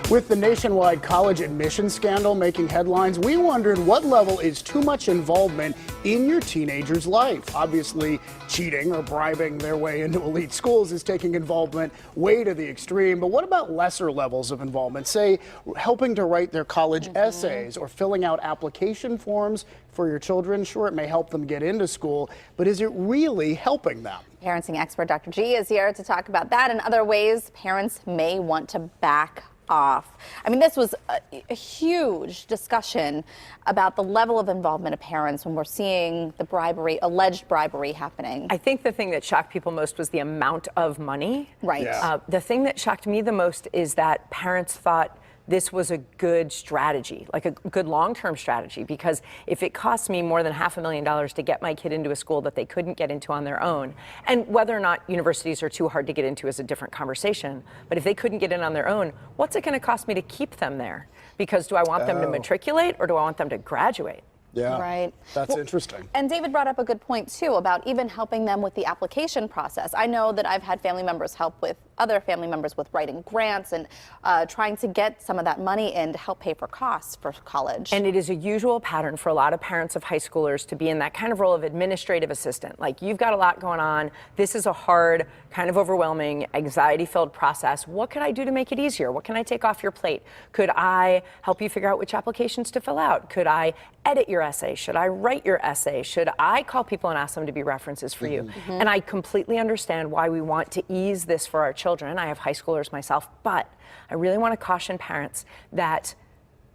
With the nationwide college admission scandal making headlines, we wondered what level is too much involvement in your teenager's life. Obviously, cheating or bribing their way into elite schools is taking involvement way to the extreme. But what about lesser levels of involvement? Say, helping to write their college essays or filling out application forms for your children. Sure, it may help them get into school, but is it really helping them? Parenting expert Dr. G is here to talk about that and other ways parents may want to back off. I mean, this was a huge discussion about the level of involvement of parents when we're seeing the bribery, alleged bribery happening. I think the thing that shocked people most was the amount of money. Right. Yeah. The thing that shocked me the most is that parents thought this was a good strategy, like a good long-term strategy, because if it costs me more than $500,000 to get my kid into a school that they couldn't get into on their own, and whether or not universities are too hard to get into is a different conversation, but if they couldn't get in on their own, what's it going to cost me to keep them there? Because do I want them to matriculate or do I want them to graduate? Yeah, right. That's interesting. And David brought up a good point, too, about even helping them with the application process. I know that I've had family members help with other family members with writing grants and trying to get some of that money in to help pay for costs for college. And it is a usual pattern for a lot of parents of high schoolers to be in that kind of role of administrative assistant. Like, you've got a lot going on. This is a hard, kind of overwhelming, anxiety-filled process. What could I do to make it easier? What can I take off your plate? Could I help you figure out which applications to fill out? Could I edit your essay? Should I write your essay? Should I call people and ask them to be references for you? And I completely understand why we want to ease this for our children. I have high schoolers myself, but I really want to caution parents that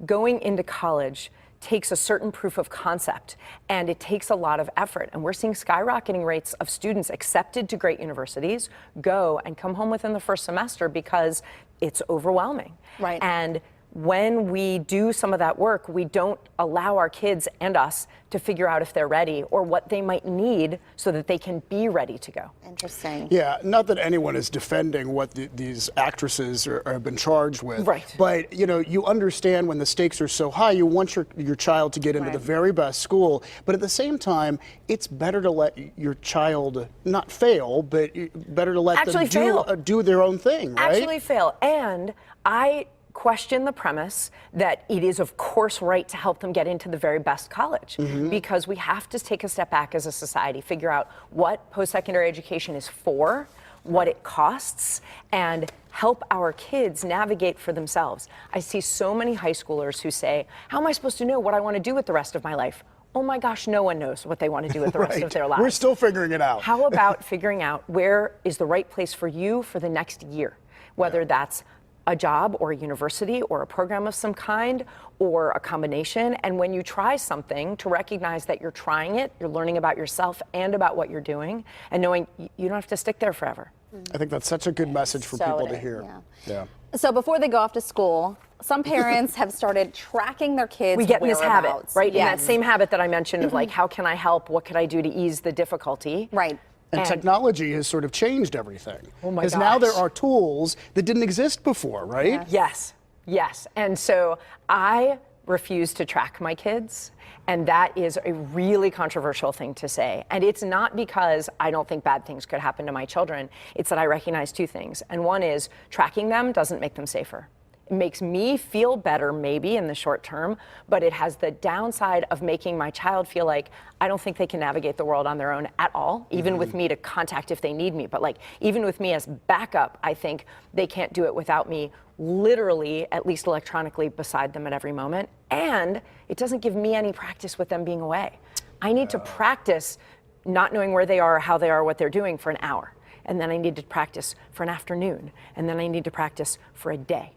going into college takes a certain proof of concept, and it takes a lot of effort. And we're seeing skyrocketing rates of students accepted to great universities go and come home within the first semester because it's overwhelming. Right. And when we do some of that work, we don't allow our kids and us to figure out if they're ready or what they might need so that they can be ready to go. Interesting. Yeah, not that anyone is defending what these actresses have been charged with. Right. But, you know, you understand when the stakes are so high, you want your child to get into the very best school. But at the same time, it's better to let your child not fail, but better to let them do their own thing, right? Actually fail. And I question the premise that it is of course right to help them get into the very best college, because we have to take a step back as a society, figure out what post-secondary education is for, what it costs, and help our kids navigate for themselves. I see so many high schoolers who say, how am I supposed to know what I want to do with the rest of my life? Oh my gosh, no one knows what they want to do with the rest of their lives. We're still figuring it out. How about figuring out where is the right place for you for the next year, whether that's a job or a university or a program of some kind or a combination. And when you try something, to recognize that you're trying it, you're learning about yourself and about what you're doing, and knowing you don't have to stick there forever. I think that's such a good message for people to hear. Yeah. So before they go off to school, some parents have started tracking their kids' We get in this habit, right? Yes. In that same habit that I mentioned of like, how can I help? What could I do to ease the difficulty? Right. And technology has sort of changed everything. Oh my gosh. Because now there are tools that didn't exist before, right? Yes, yes. And so I refuse to track my kids. And that is a really controversial thing to say. And it's not because I don't think bad things could happen to my children. It's that I recognize two things. And one is tracking them doesn't make them safer. It makes me feel better maybe in the short term, but it has the downside of making my child feel like I don't think they can navigate the world on their own at all, even with me to contact if they need me. But like, even with me as backup, I think they can't do it without me literally, at least electronically, beside them at every moment. And it doesn't give me any practice with them being away. I need to practice not knowing where they are, how they are, what they're doing for an hour. And then I need to practice for an afternoon. And then I need to practice for a day.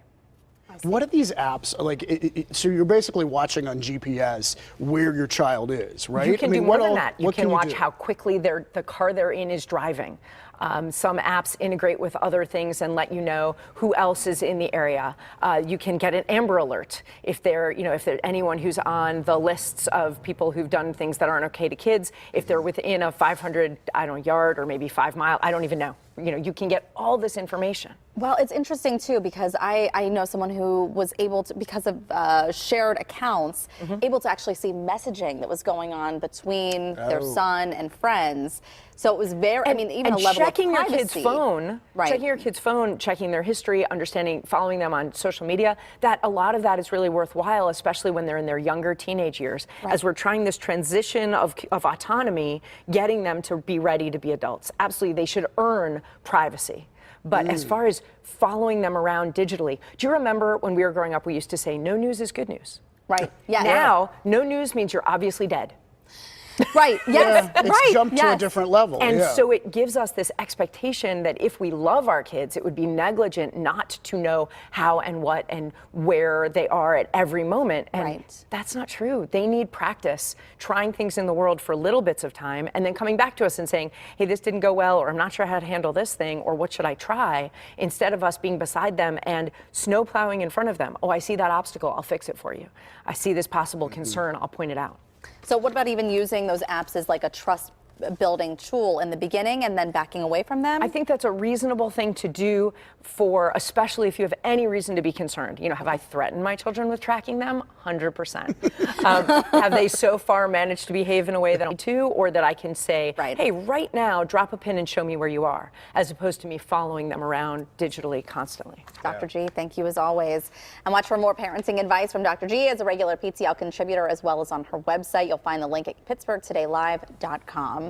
What are these apps like? So you're basically watching on GPS where your child is, right? You can do more than that. You can watch how quickly the car they're in is driving. Some apps integrate with other things and let you know who else is in the area. You can get an Amber Alert if there's anyone who's on the lists of people who've done things that aren't okay to kids. If they're within a 500, yard or maybe 5 mile, I don't even know. You can get all this information. Well, it's interesting too, because I know someone who was able to, because of shared accounts, able to actually see messaging that was going on between their son and friends. So it was very, even a level checking your kid's privacy. phone, Right. checking your kid's phone, checking their history, understanding, following them on social media, that a lot of that is really worthwhile, especially when they're in their younger teenage years. Right. As we're trying this transition of autonomy, getting them to be ready to be adults. Absolutely, they should earn privacy. But as far as following them around digitally, do you remember when we were growing up, we used to say, no news is good news? Right. Yeah. Now, no news means you're obviously dead. Right. Yes. It's right. jumped to a yes. different level. And yeah. so it gives us this expectation that if we love our kids, it would be negligent not to know how and what and where they are at every moment. And Right. that's not true. They need practice, trying things in the world for little bits of time, and then coming back to us and saying, hey, this didn't go well, or I'm not sure how to handle this thing, or what should I try, instead of us being beside them and snow plowing in front of them. Oh, I see that obstacle, I'll fix it for you. I see this possible concern, I'll point it out. So what about even using those apps as like a trust building tool in the beginning and then backing away from them? I think that's a reasonable thing to do for, especially if you have any reason to be concerned. You know, have I threatened my children with tracking them? 100%. Have they so far managed to behave in a way that I need to, or that I can say, Right. hey, right now, drop a pin and show me where you are, as opposed to me following them around digitally constantly. Dr. G, thank you as always. And watch for more parenting advice from Dr. G as a regular PTL contributor, as well as on her website. You'll find the link at pittsburghtodaylive.com.